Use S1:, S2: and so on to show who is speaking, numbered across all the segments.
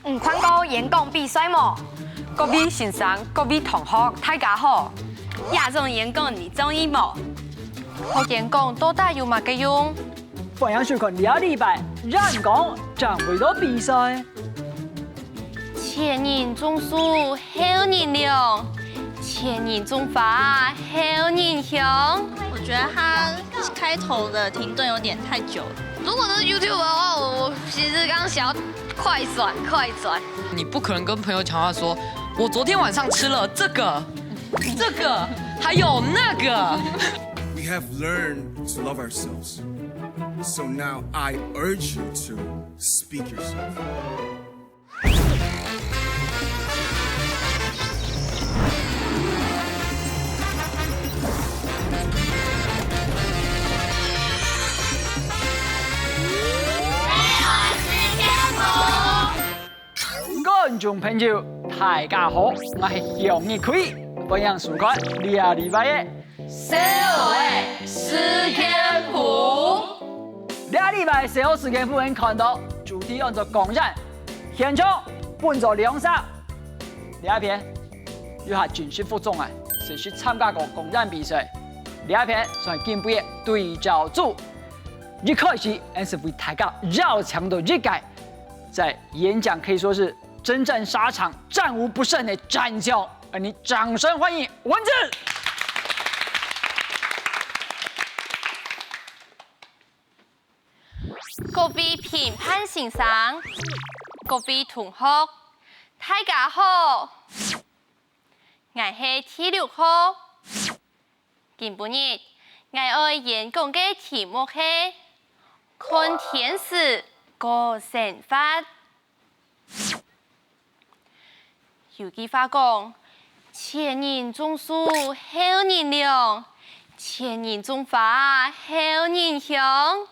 S1: 唔看过演讲比赛么？
S2: 各位先生、各位同學，大家好。
S1: 亚种演讲你中意么？
S2: 學演講到底有乜嘅用？
S3: 歡迎收看2禮拜人講將會到比賽。
S1: 前人種樹，後人量；前人種花，後人香。
S4: 我觉得他开头的停顿有点太久了。
S1: 如果是 YouTube 的话，我其实刚想要快转。
S5: 你不可能跟朋友讲话说，我昨天晚上吃了这个，还有那个。
S6: We have learned to love ourselves. So now I urge you to speak yourself.
S3: 觀眾朋友，大家好，我係向日葵，歡迎收看2禮拜嘅
S1: 社會實驗部。
S3: 2禮拜社會實驗部能看到主題按照公認，現場本着兩殺。第一篇要係軍事服裝啊，是去參加過公認比賽。第二篇算係進步嘅對照組，一開始還是為大家繞強的熱解，在演講可以說是征戰沙場、戰無不勝的戰將，而你掌聲歡迎文字。
S1: 各位評判先生，各位同學，大家好，我係第6號。今日我要演講嘅題目係看天時過神法。有句話講：前人種樹，後人量；前人種花，後人香。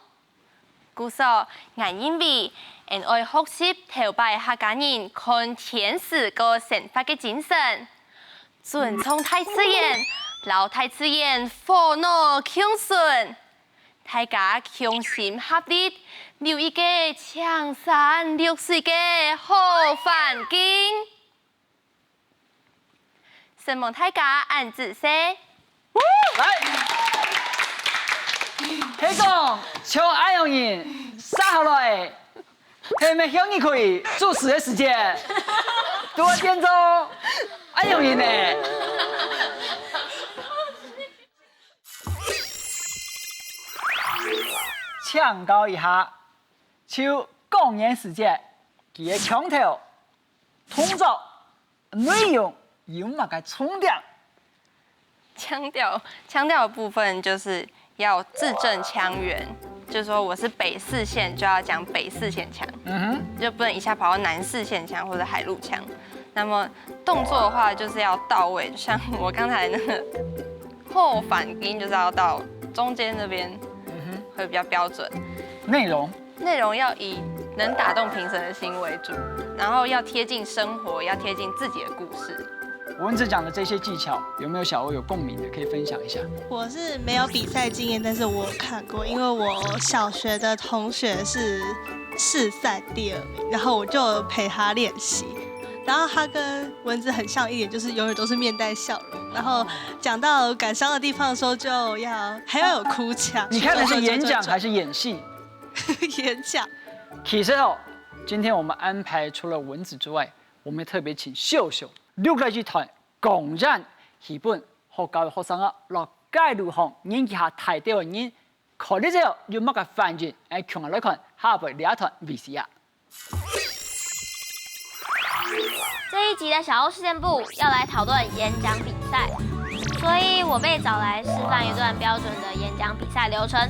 S1: 故說，我認為，愛學習頭擺客家人看天時過神法嘅精神，尊重大自然，留大自然火腦共順，大家同心合力，留一個青山綠水嘅好環境。希望大家按指示。
S3: 來，希講從安陽人殺下來，係咪向日葵主持的時間？多點鐘，安陽人呢？請教一下，就公演時間，佢嘅腔調、動作、內容有乜個重點？
S1: 腔調的部分就是要字正腔圓，就是說我是北四縣就要講北四縣腔，就不能一下跑到南四縣腔或者海陸腔。那麼動作的話就是要到位，就像我剛才那個後反音就是要到中間那邊，會比較標準。
S3: 內容
S1: 要以能打動評審的心為主，然後要貼近生活，要貼近自己的故事。
S3: 文字講的這些技巧，有沒有小歐有共鳴的？可以分享一下。
S4: 我是沒有比賽經驗，但是我有看過，因為我小學的同學是市賽第2名，然後我就陪他練習。然後他跟文字很像一點，就是永遠都是面帶笑容。然後講到感傷的地方的時候，還要有哭腔。
S3: 你看的是演講還是演戲？
S4: 演講。
S3: 其實哦，今天我們安排除了文字之外，我們特別請秀秀6個劇團公認戲本學教育學生啊，落街路行演技下睇到嘅人，看呢之後有乜嘅反應？誒，強來看下回2團 VCR。
S7: 這一集的小歐事件部要來討論演講比賽，所以我被找來示範一段標準的演講比賽流程。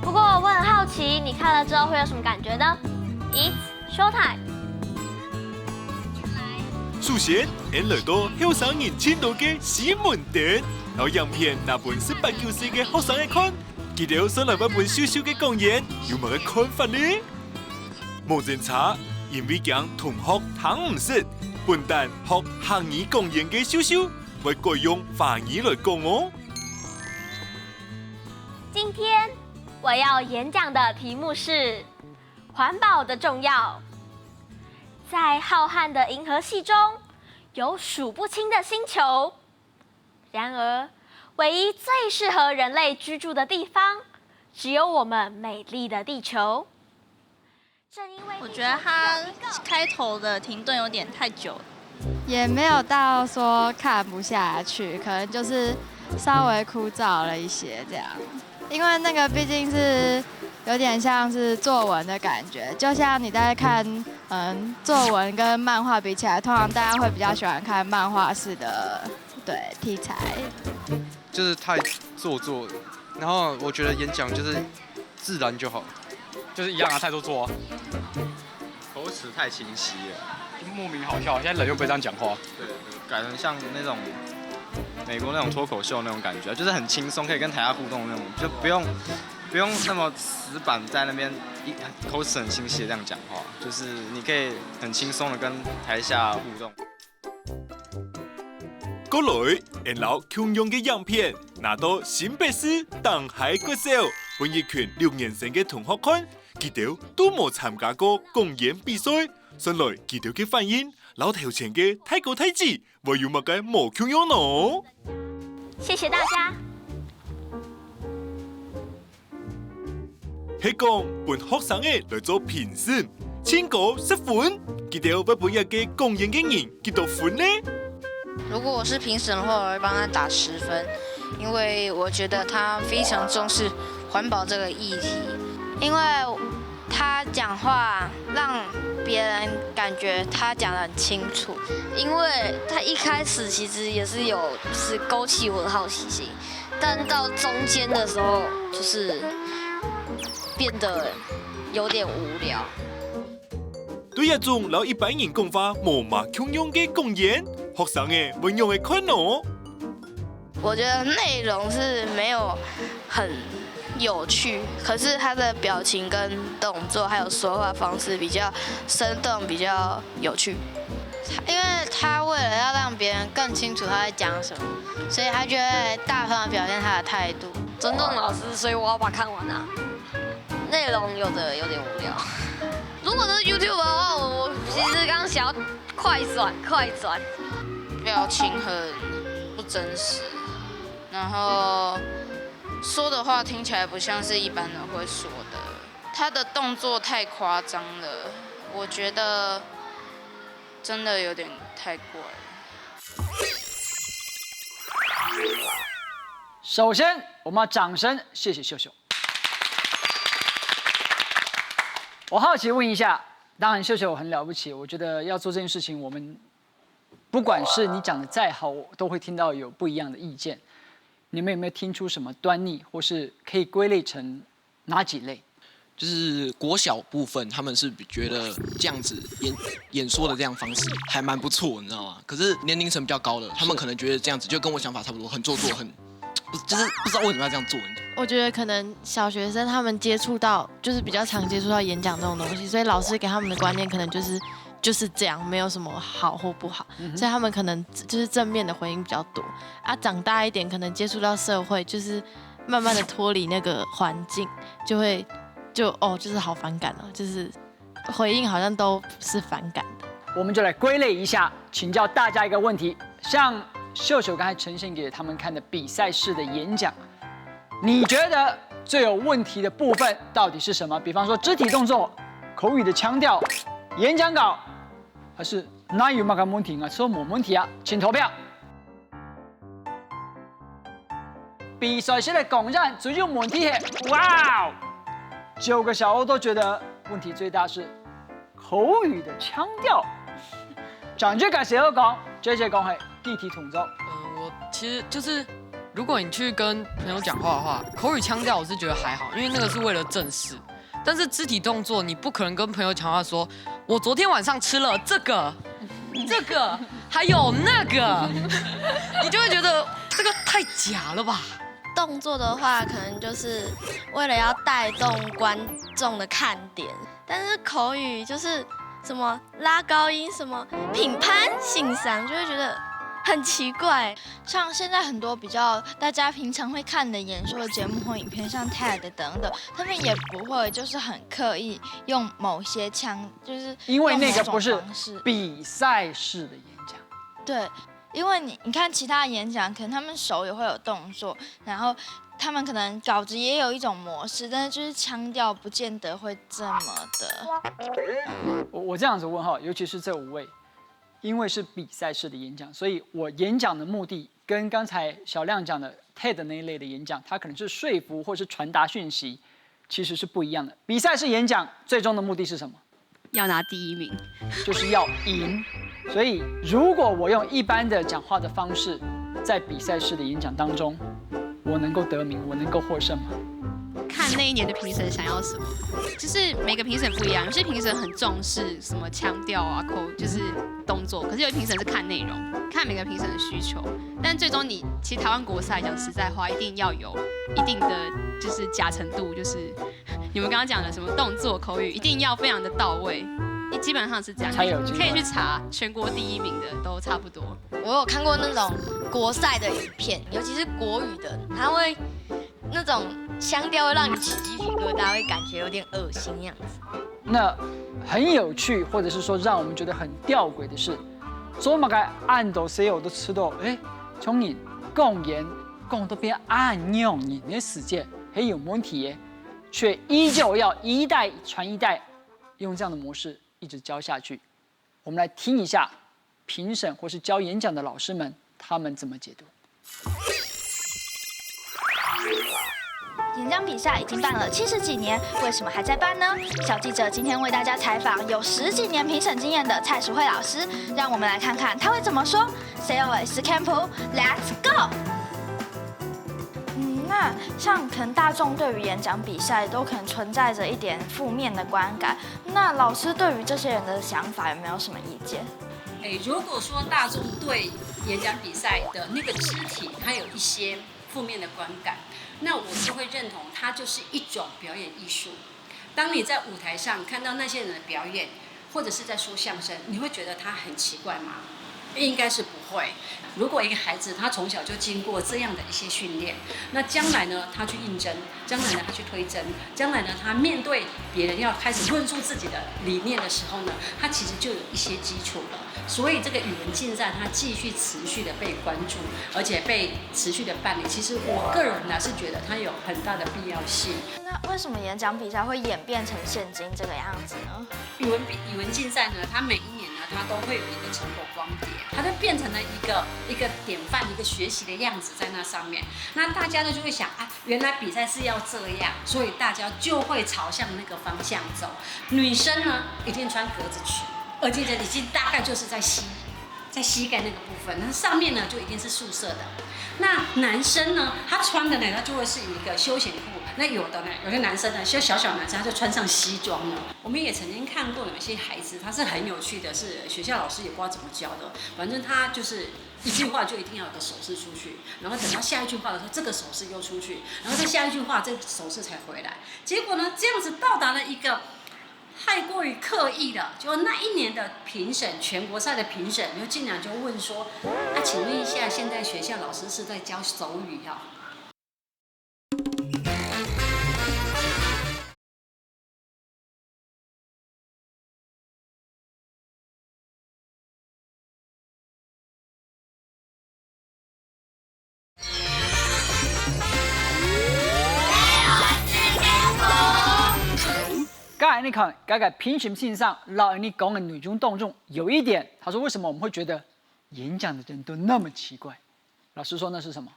S7: 不過我很好奇，你看了之後會有什麼感覺呢？ It's showtime！
S8: 首先，演來到後生人簽到嘅新聞點，然後影片那本18、19歲嘅學生一看，記得上來一本小小嘅講演，有乜嘅看法呢？冇真差，因為講同學聽唔識，笨蛋學漢語講演嘅小小，會改用華語來講哦。
S7: 今天我要演講的題目是環保的重要。在浩瀚的银河系中，有数不清的星球。然而，唯一最适合人类居住的地方，只有我们美丽的地球。正因为
S9: 我觉得他开头的停顿有点太久了，
S10: 也没有到说看不下去，可能就是稍微枯燥了一些这样。因为那个毕竟是有点像是作文的感觉，就像你在看作文跟漫画比起来，通常大家会比较喜欢看漫画式的题材。
S11: 就是太做作了，然后我觉得演讲就是自然就好，
S3: 就是一样啊，太做作啊，
S12: 口齿太清晰了，
S3: 就莫名好笑。现在人又不会这样讲话，
S12: 对，改成像那种美国那种脱口秀那种感觉，就是很轻松，可以跟台下互动那种，就不用那么死板在那边口齿很清晰的这样讲话，就是你可以很轻松的跟台下互动。
S8: 过来，然后共用嘅样片拿到新北市东海国小，本一群6年生嘅同學看，佢哋都冇參加過公演比賽，上來佢哋嘅反應，老頭前嘅太高太子，會有乜嘅冇共用呢？
S7: 謝謝大家。
S8: 係講本學生嘅來做評審，千個10分，佢哋會本日嘅公演嘅人幾多分呢？
S13: 如果我是评审的话，我会帮他打10分，因为我觉得他非常重视环保这个议题，因为他讲话让别人感觉他讲得很清楚，因为他一开始其实也是有就是勾起我的好奇心，但到中间的时候就是变得有点无聊。
S8: 對一種老一般人講話冇乜共用嘅公演。學生嘅運用嘅困難哦。
S13: 我覺得內容是沒有很有趣，可是他的表情跟動作還有說話方式比較生動，比較有趣。因為他為了要讓別人更清楚他在講什麼，所以他就會大方地表現他的態度。尊重老師，所以我要把它看完啊。內容有點無聊。如果是 YouTube 的話，我其實剛想要快轉。表情很不真實，然後說的話聽起來不像是一般人會說的。他的動作太誇張了，我覺得真的有點太過了。
S3: 首先，我們要掌聲，謝謝秀秀。我好奇問一下，當然秀秀很了不起，我覺得要做這件事情，我們不管是你講的再好，我都會聽到有不一樣的意見。你們有沒有聽出什麼端倪，或是可以歸類成哪幾類？
S14: 就是國小部分，他們是覺得這樣子演說的這樣方式還蠻不錯，你知道嗎？可是年齡層比較高的，他們可能覺得這樣子就跟我想法差不多，很做作，就是不知道為什麼要這樣做。
S15: 我覺得可能小學生他們接觸到，就是比較常接觸到演講這種東西，所以老師給他們的觀念可能就是這樣，沒有什麼好或不好，所以他們可能就是正面的回應比較多。啊，長大一點，可能接觸到社會，就是慢慢的脫離那個環境，就是好反感哦，就是回應好像都是反感的。
S3: 我們就來歸類一下，請教大家一個問題：像秀秀剛才呈現給他們看的比賽式的演講，你覺得最有問題的部分到底是什麼？比方說肢體動作、口語的腔調、演講稿。還是哪有乜嘅問題啊？說冇問題啊，請投票。比賽式的公演最有問題係，哇，9個小歐都覺得問題最大是口語的腔調。長句該誰好講？這些講係地體統奏。
S5: 我其實就是如果你去跟朋友講話的話，口語腔調我是覺得還好，因為那個是為了正式。但是肢體動作，你不可能跟朋友講話說，我昨天晚上吃了這個，還有那個，你就會覺得這個太假了吧？
S9: 動作的話，可能就是為了要帶動觀眾的看點，但是口語就是什麼拉高音，什麼品盤欣賞，就會覺得很奇怪。
S10: 像现在很多比较大家平常会看的演说的节目或影片，像 TED 等等，他们也不会就是很刻意用某些腔，就是
S3: 因为那个不是
S10: 用某种方式
S3: 比赛式的演讲。
S10: 对，因为你看其他演讲，可能他们手也会有动作，然后他们可能稿子也有一种模式，但是就是腔调不见得会这么的。
S3: 我这样子问哈，尤其是这5位，因为是比赛式的演讲，所以我演讲的目的跟刚才小亮讲的 TED 那一类的演讲，它可能是说服或是传达讯息，其实是不一样的。比赛式演讲最终的目的是什么？
S16: 要拿第1名，
S3: 就是要赢。所以如果我用一般的讲话的方式，在比赛式的演讲当中，我能够得名，我能够获胜吗？
S16: 看那一年的评审想要什么，就是每个评审不一样，有些评审很重视什么腔调啊、就是动作，可是有些评审是看内容，看每个评审的需求。但最终其实台湾国赛讲实在话，一定要有一定的就是加成度，就是你们刚刚讲的什么动作、口语，一定要非常的到位。基本上是这样，
S3: 才有
S16: 可以去查全国第1名的都差不多。
S9: 我有看过那种国赛的影片，尤其是国语的，他会那种腔调会让你起鸡皮疙瘩，会感觉有点恶心样子。
S3: 那很有趣，或者是说让我们觉得很吊诡的是，做嘛该按到谁我都吃到，从你共言共都变按用你的世界很有问题耶，却依旧要一代传一代，用这样的模式一直教下去。我们来听一下评审或是教演讲的老师们他们怎么解读。
S17: 演讲比赛已经办了70几年，为什么还在办呢？小记者今天为大家采访有10几年评审经验的蔡淑慧老师，让我们来看看他会怎么说。COS Camp Let's Go！
S10: 那像可能大众对于演讲比赛都可能存在着一点负面的观感，那老师对于这些人的想法有没有什么意见？
S18: 如果说大众对演讲比赛的那个肢体，它有一些负面的观感，那我就会认同它就是一种表演艺术。当你在舞台上看到那些人的表演，或者是在说相声，你会觉得他很奇怪吗？应该是不会。如果一个孩子他从小就经过这样的一些训练，那将来呢他去应征，将来呢他去推甄，将来呢他面对别人要开始论述自己的理念的时候呢，他其实就有一些基础了。所以这个语文竞赛它继续持续的被关注，而且被持续的办理，其实我个人呢是觉得它有很大的必要性。
S10: 那为什么演讲比赛会演变成现今这个样子呢？
S18: 语文竞赛呢，它每一年呢，它都会有一个成果光碟，它就变成了一个典范，一个学习的样子在那上面。那大家呢就会想啊，原来比赛是要这样，所以大家就会朝向那个方向走。女生呢一定穿格子裙，而且已经大概就是在膝盖那个部分，那上面呢就一定是素色的。那男生呢，他穿的呢，他就会是一个休闲裤。那有些男生呢，小男生他就穿上西装了。我们也曾经看过有一些孩子，他是很有趣的，是学校老师也不知道怎么教的，反正他就是一句话就一定要有个手势出去，然后等到下一句话的时候，这个手势又出去，然后再下一句话，这个手势才回来。结果呢，这样子到达了一个太过于刻意了，就那一年的评审，全国赛的评审，就竟然就问说：“那请问一下，现在学校老师是在教手语啊？”
S3: 刚才你看，评审性上老人你讲的内容当中有一点，他说为什么我们会觉得演讲的人都那么奇怪？老师说那是什么？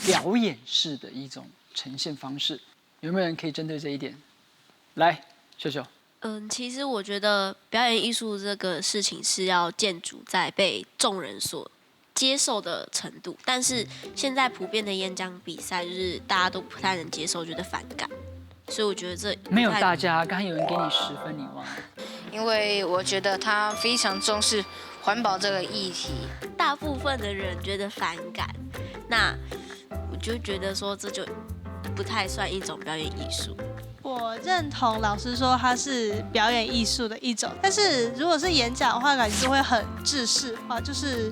S3: 表演式的一种呈现方式。有没有人可以针对这一点来秀秀？
S19: 其实我觉得表演艺术这个事情是要建筑在被众人所接受的程度，但是现在普遍的演讲比赛就是大家都不太能接受，觉得反感。所以我觉得这
S3: 没有大家，刚才有人给你10分，你忘了？
S13: 因为我觉得他非常重视环保这个议题，
S19: 大部分的人觉得反感，那我就觉得说这就不太算一种表演艺术。
S4: 我认同老师说它是表演艺术的一种，但是如果是演讲的话，感觉就会很制式化，就是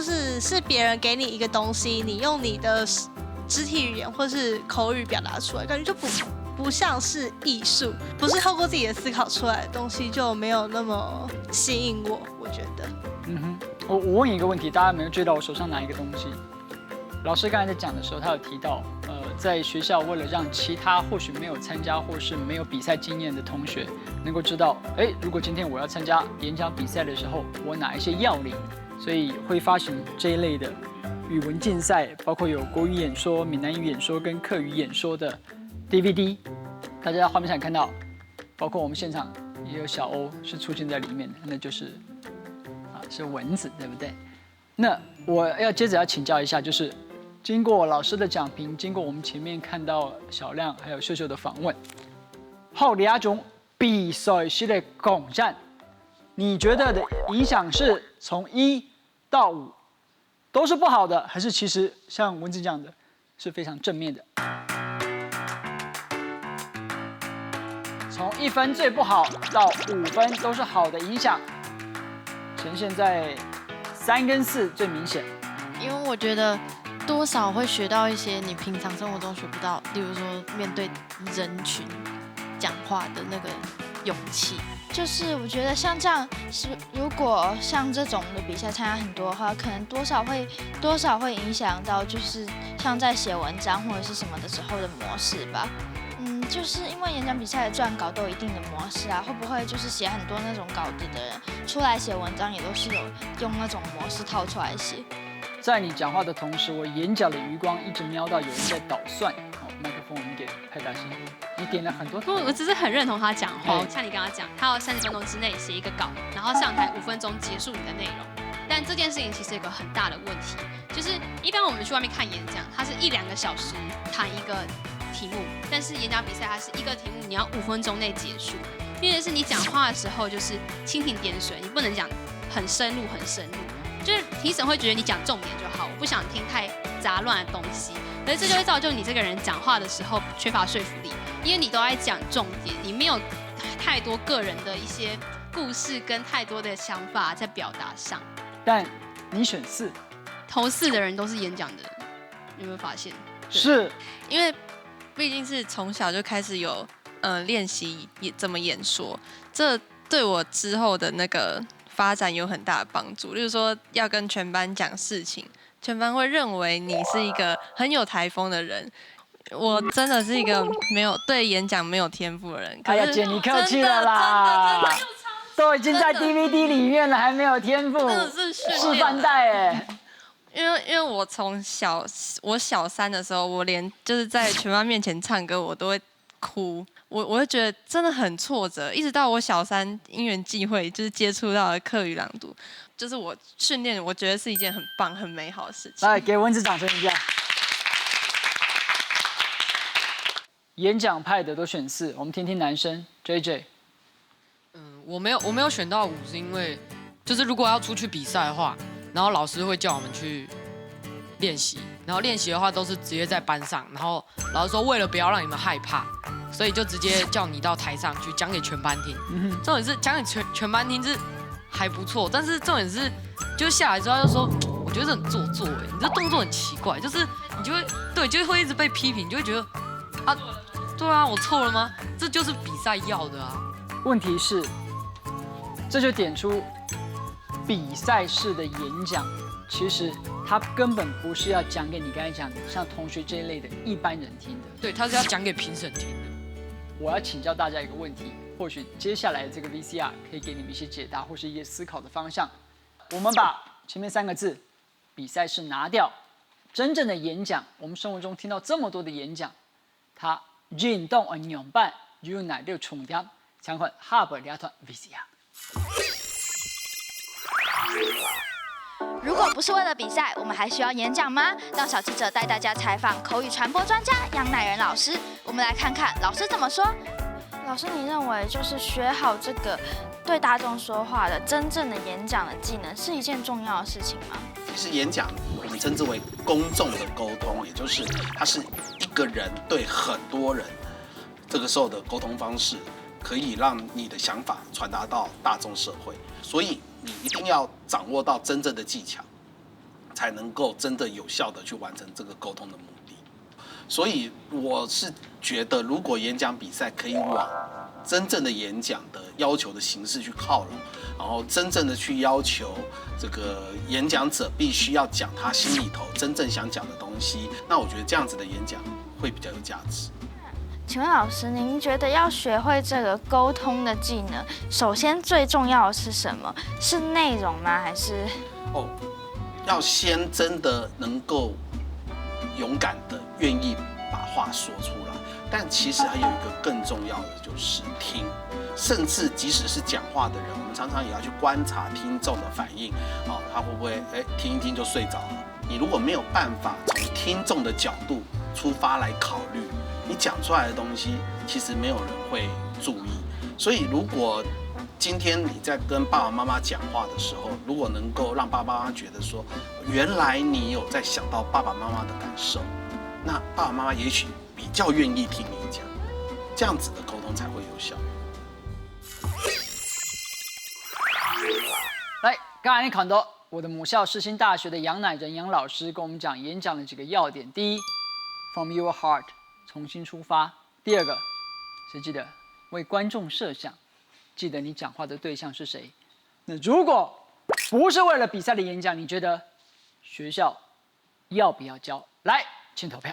S4: 是别人给你一个东西，你用你的肢体语言或是口语表达出来，感觉就不像是艺术，不是透过自己的思考出来的东西，就没有那么吸引我觉得。
S3: 我问你一个问题，大家有没有注意到我手上拿一个东西？老师刚才在讲的时候，他有提到，在学校为了让其他或许没有参加或是没有比赛经验的同学能够知道，如果今天我要参加演讲比赛的时候，我哪一些要领，所以会发行这一类的语文竞赛，包括有国语演说、闽南语演说跟客语演说的 DVD。大家在画面上看到，包括我们现场也有小欧是出现在里面的，那就是是蚊子，对不对？那我要接着要请教一下，就是经过老师的讲评，经过我们前面看到小亮还有秀秀的访问，后两种比赛式的贡献，你觉得的影响是从1到5都是不好的，还是其实像蚊子讲的是非常正面的？从1分最不好到5分都是好的影响，呈现在3跟4最明显。
S15: 因为我觉得多少会学到一些你平常生活中学不到，例如说面对人群讲话的那个勇气。
S17: 就是我觉得像这样，如果像这种的比赛参加很多的话，可能多少会影响到，就是像在写文章或者是什么的时候的模式吧。就是因为演讲比赛的撰稿都有一定的模式啊，会不会就是写很多那种稿子的人出来写文章也都是有用那种模式套出来写？
S3: 在你讲话的同时，我眼角的余光一直瞄到有人在捣蒜。好，麦克风我们给派大星。你点了很多。
S16: 我只是很认同他讲话，像你刚刚讲，他要30分钟之内写一个稿，然后上台5分钟结束你的内容。但这件事情其实有个很大的问题，就是一般我们去外面看演讲，它是1-2个小时谈一个题目，但是演讲比赛它是一个题目，你要5分钟内结束。因为是你讲话的时候就是蜻蜓点水，你不能讲很深入。就是评审会觉得你讲重点就好，我不想听太杂乱的东西。可是这就会造就你这个人讲话的时候缺乏说服力，因为你都在讲重点，你没有太多个人的一些故事跟太多的想法在表达上。
S3: 但你选4，
S16: 投4的人都是演讲的人，有没有发现？
S3: 是
S20: 因为毕竟是从小就开始有练习怎么演说，这对我之后的那个发展有很大的帮助。例如说要跟全班讲事情，全班会认为你是一个很有台风的人。我真的是一个对演讲没有天赋的人。
S3: 哎呀，姐你客气了啦，都已经在 DVD 里面了，还没有天赋，
S20: 真的是
S3: 示范带哎。
S20: 因为我从小3的时候，我连就是在全班面前唱歌，我都会哭，我会觉得真的很挫折。一直到我小3因缘际会，就是接触到了客语朗读，就是我训练，我觉得是一件很棒、很美好的事情。
S3: 来，给蚊子掌声一下。演讲派的都选4，我们听听男生 JJ。
S5: 我没有选到5，是因为就是如果要出去比赛的话，然后老师会叫我们去练习，然后练习的话都是直接在班上，然后老师说为了不要让你们害怕，所以就直接叫你到台上去讲给全班听。重点是讲给全班听是还不错，但是重点是就下来之后就说，我觉得很做作哎，你这动作很奇怪，就是你就会一直被批评，你就会觉得啊，对啊，我错了吗？这就是比赛要的啊。
S3: 问题是，这就点出比赛式的演讲，其实他根本不是要讲给你刚才讲的像同学这一类的一般人听的。
S5: 对，他是要讲给评审听的。
S3: 我要请教大家一个问题，或许接下来这个 VCR 可以给你们一些解答或是一些思考的方向。我们把前面3个字“比赛式”拿掉，真正的演讲，我们生活中听到这么多的演讲，它运动的样板有哪6重点？请看下部2段 VCR。
S17: 如果不是为了比赛，我们还需要演讲吗？让小记者带大家采访口语传播专家杨乃仁老师，我们来看看老师怎么说。老师，你认为就是学好这个对大众说话的真正的演讲的技能是一件重要的事情吗？
S21: 其实演讲我们称之为公众的沟通，也就是它是一个人对很多人，这个时候的沟通方式可以让你的想法传达到大众社会，所以你一定要掌握到真正的技巧，才能够真的有效的去完成这个沟通的目的。所以我是觉得，如果演讲比赛可以往真正的演讲的要求的形式去靠拢，然后真正的去要求这个演讲者必须要讲他心里头真正想讲的东西，那我觉得这样子的演讲会比较有价值。
S17: 请问老师，您觉得要学会这个沟通的技能，首先最重要的是什么？是内容吗？还是
S21: 要先真的能够勇敢的愿意把话说出来，但其实还有一个更重要的就是听，甚至即使是讲话的人，我们常常也要去观察听众的反应，他会不会听一听就睡着了？你如果没有办法从听众的角度出发来考虑，你讲出来的东西其实没有人会注意。所以如果今天你在跟爸爸妈妈讲话的时候，如果能够让爸爸妈妈觉得说，原来你有在想到爸爸妈妈的感受，那爸爸妈妈也许比较愿意听你讲，这样子的沟通才会有效。
S3: 来，刚才你看到我的母校世新大学的杨乃仁杨老师跟我们讲演讲的几个要点：第一 ，from your heart， 重新出发；第二个，谁记得为观众设想，记得你讲话的对象是谁。那如果不是为了比赛的演讲，你觉得学校要不要教？来，请投票。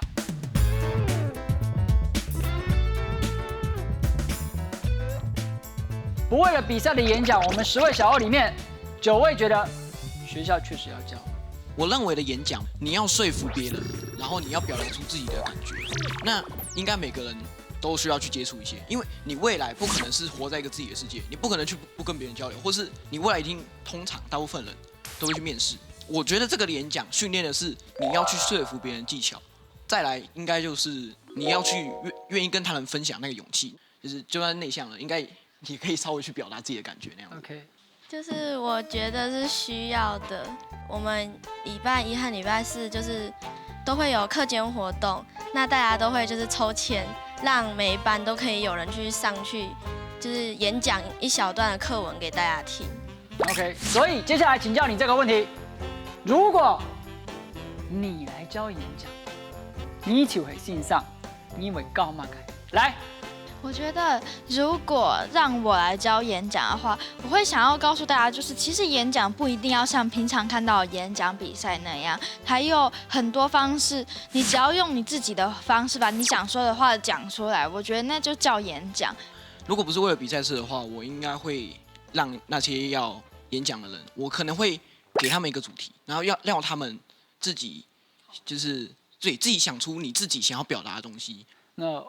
S3: 不为了比赛的演讲，我们10位小欧里面9位觉得学校确实要教。
S14: 我认为的演讲，你要说服别人，然后你要表达出自己的感觉。那应该每个人都需要去接触一些，因为你未来不可能是活在一个自己的世界，你不可能去不跟别人交流，或是你未来一定通常大部分人都会去面试。我觉得这个演讲训练的是你要去说服别人技巧，再来应该就是你要去愿意跟他人分享那个勇气，就是就算内向了，应该也可以稍微去表达自己的感觉那样。
S3: OK，
S15: 就是我觉得是需要的。我们礼拜1和礼拜4就是都会有课间活动，那大家都会就是抽签，让每一班都可以有人去上去，就是演讲一小段的课文给大家听。
S3: OK， 所以接下来请教你这个问题：如果你来教演讲，你就会线上，你会教乜嘅？来。
S17: 我觉得，如果让我来教演讲的话，我会想要告诉大家，就是其实演讲不一定要像平常看到的演讲比赛那样，还有很多方式，你只要用你自己的方式把你想说的话讲出来，我觉得那就叫演讲。
S14: 如果不是为了比赛式的话，我应该会让那些要演讲的人，我可能会给他们一个主题，然后要让他们自己就是自己想出你自己想要表达的东西。
S3: 那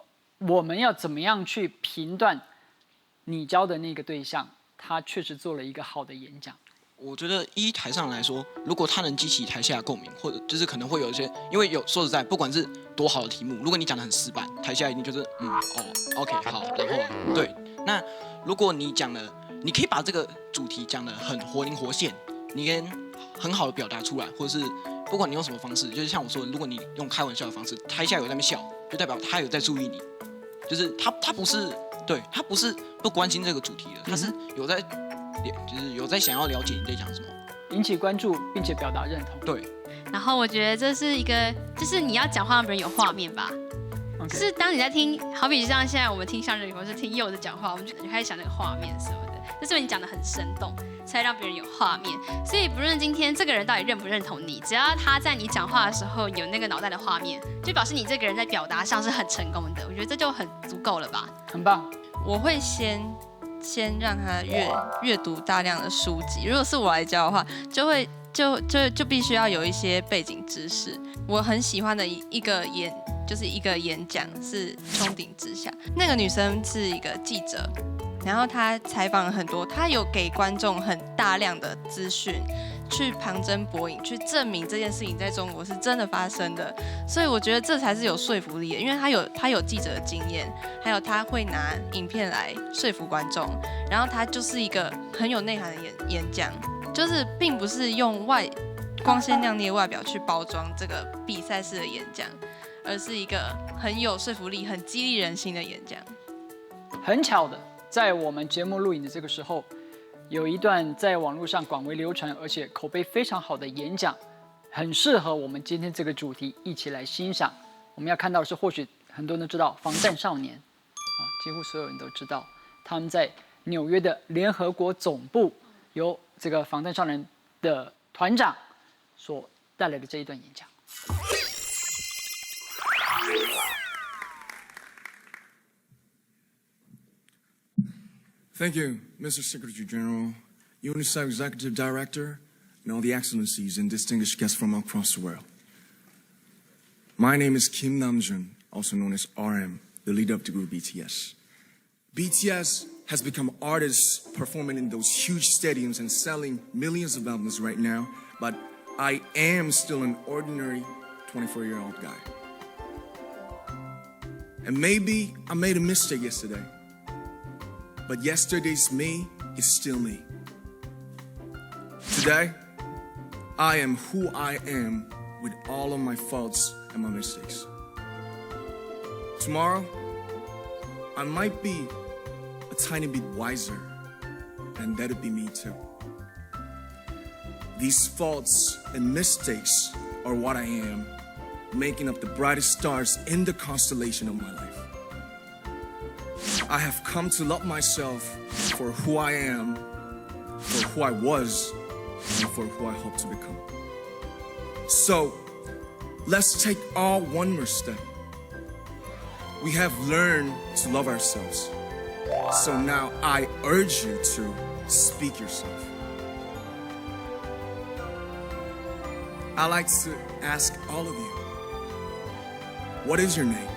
S3: 我们要怎么样去评断你教的那个对象，他确实做了一个好的演讲？
S14: 我觉得依台上来说，如果他能激起台下的共鸣，或者就是可能会有一些，因为说实在，不管是多好的题目，如果你讲得很死板，台下一定就是OK 好，然后对。那如果你讲了，你可以把这个主题讲得很活灵活现，你跟很好的表达出来，或者是不管你用什么方式，就是像我说的，如果你用开玩笑的方式，台下有在那边笑，就代表他有在注意你。就是他不是对他不是不关心这个主题的，他是有在想要了解你在讲什么，
S3: 引起关注并且表达认同。
S14: 对。
S16: 然后我觉得这是一个，就是你要讲话让别人有画面吧。就是当你在听，好比像现在我们听向日葵或是听柚子讲话，我们就开始想那个画面什么的。就是你讲得很生动，才让别人有画面。所以不论今天这个人到底认不认同你，只要他在你讲话的时候有那个脑袋的画面，就表示你这个人在表达上是很成功的。我觉得这就很足够了吧。
S3: 很棒。
S20: 我会先让他阅读大量的书籍。如果是我来教的话，就必须要有一些背景知识。我很喜欢的一个演讲是《穹顶之下》，那个女生是一个记者，然后她采访了很多，她有给观众很大量的资讯，去旁征博引，去证明这件事情在中国是真的发生的。所以我觉得这才是有说服力的，因为她有记者的经验，还有她会拿影片来说服观众，然后她就是一个很有内涵的演讲，就是并不是用光鲜亮丽的外表去包装这个比赛式的演讲，而是一个很有说服力、很激励人心的演讲。
S3: 很巧的，在我们节目录影的这个时候，有一段在网络上广为流传而且口碑非常好的演讲，很适合我们今天这个主题一起来欣赏。我们要看到的是，或许很多人都知道防弹少年，几乎所有人都知道，他们在纽约的联合国总部由这个防弹少年的团长所带来的这一段演讲。
S6: Thank you, Mr. Secretary General, UNICEF Executive Director, and all the excellencies and distinguished guests from across the world. My name is Kim Namjoon, also known as RM, the leader of the group BTS. BTS has become artists performing in those huge stadiums and selling millions of albums right now, but I am still an ordinary 24-year-old guy. And maybe I made a mistake yesterday. But yesterday's me is still me. Today, I am who I am with all of my faults and my mistakes. Tomorrow, I might be a tiny bit wiser, and that'll be me too. These faults and mistakes are what I am, making up the brightest stars in the constellation of my life. I have come to love myself for who I am, for who I was, and for who I hope to become. So, let's take all one more step. We have learned to love ourselves. So now I urge you to speak yourself. I'd like to ask all of you, what is your name?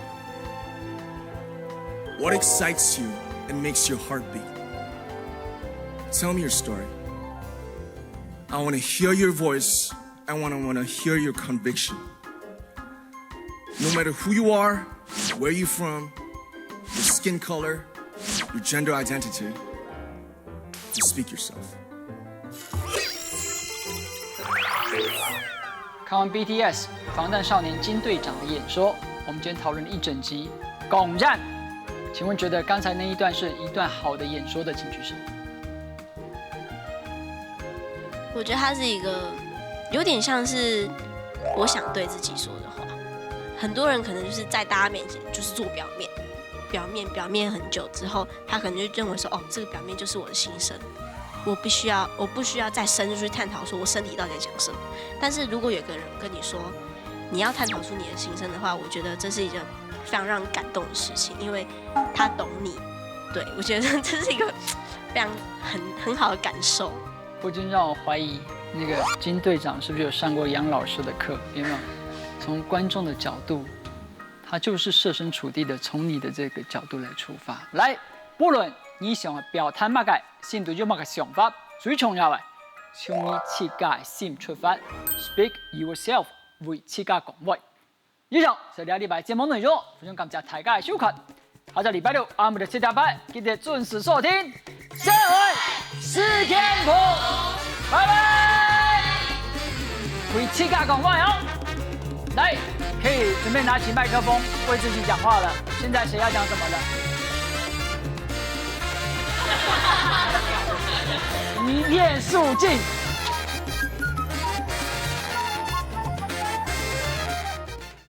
S6: What excites you and makes your heart beat? Tell me your story. I want to hear your voice. I want to hear your conviction. No matter who you are, where you're from, your skin color, your gender identity, just speak yourself.
S3: 看完 BTS 防弹少年金队长的演说，我们今天讨论了一整集拱战。请问觉得刚才那一段是一段好的演说的，请举手。
S19: 我觉得它是一个有点像是我想对自己说的话。很多人可能就是在大家面前就是做表面很久之后，他可能就认为说，哦，这个表面就是我的心声，我不需要再深入去探讨说我身体到底在讲什么。但是如果有个人跟你说你要探讨出你的心声的话，我觉得这是一件非常让人感动的事情，因为他懂你。对，我觉得这是一个非常很好的感受。
S3: 不禁让我怀疑，那个金队长是不是有上过杨老师的课？有没有？从观众的角度，他就是设身处地的从你的这个角度来出发。来，不论你想要表达乜嘅，先對咗乜嘅想法，最重要嘅，從你自己心出發 ，Speak yourself， 為自己講話。以上是2禮拜節目內容，非常感謝大家嘅收看。下個禮拜六我們的7點半記得準時收聽《社會是天譜》，拜拜。為自己講話哦。来，可以准备拿起麦克风为自己讲话了。现在谁要讲什么了？一片肃静。